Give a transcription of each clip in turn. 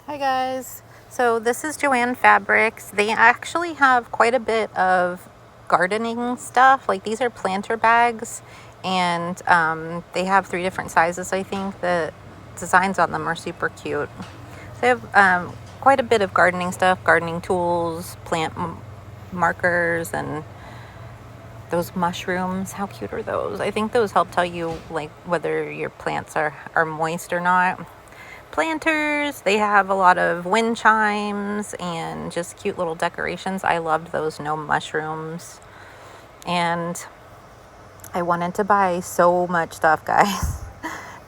Hi guys, so this is Joann Fabrics. They actually have quite a bit of gardening stuff. Like these are planter bags, and they have 3 different sizes. I think the designs on them are super cute. So they have quite a bit of gardening stuff, gardening tools, plant markers, and those mushrooms. How cute are those? I think those help tell you like whether your plants are moist or not. Planters, they have a lot of wind chimes and just cute little decorations. I loved those gnome mushrooms, and I wanted to buy so much stuff, guys,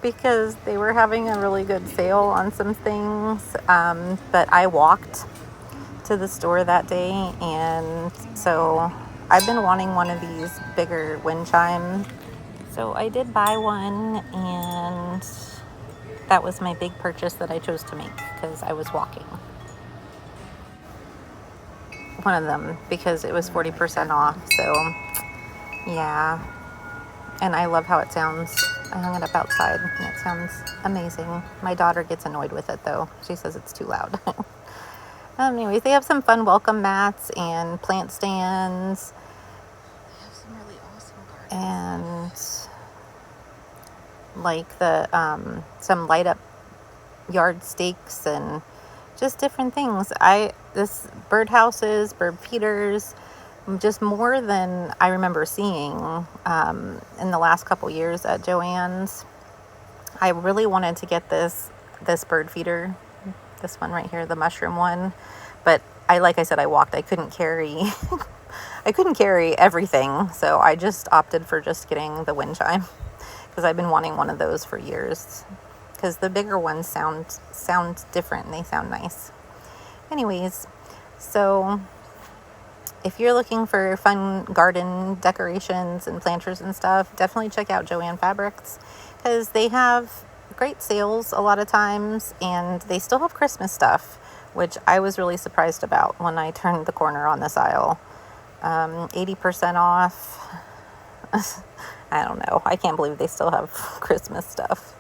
because they were having a really good sale on some things. But I walked to the store that day, and so I've been wanting one of these bigger wind chimes. So I did buy one, and that was my big purchase that I chose to make because I was walking. One of them because it was 40% off. So yeah, and I love how it sounds. I hung it up outside and it sounds amazing. My daughter gets annoyed with it though. She says it's too loud. Anyways, they have some fun welcome mats and plant stands. They have some really awesome gardens. And like the some light up yard stakes and just different things. This birdhouses, bird feeders, just more than I remember seeing in the last couple years at Joann's. I really wanted to get this bird feeder, this one right here, the mushroom one, but like I said, I walked. I couldn't carry I couldn't carry everything, so I just opted for just getting the wind chime because I've been wanting one of those for years. Because the bigger ones sound different and they sound nice. Anyways, so if you're looking for fun garden decorations and planters and stuff, definitely check out Joann Fabrics because they have great sales a lot of times, and they still have Christmas stuff, which I was really surprised about when I turned the corner on this aisle. 80% off. I don't know. I can't believe they still have Christmas stuff.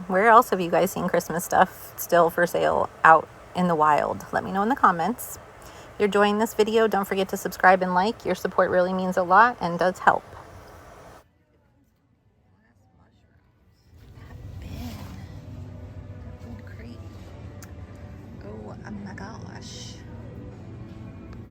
Where else have you guys seen Christmas stuff still for sale out in the wild? Let me know in the comments. If you're enjoying this video, don't forget to subscribe and like. Your support really means a lot and does help.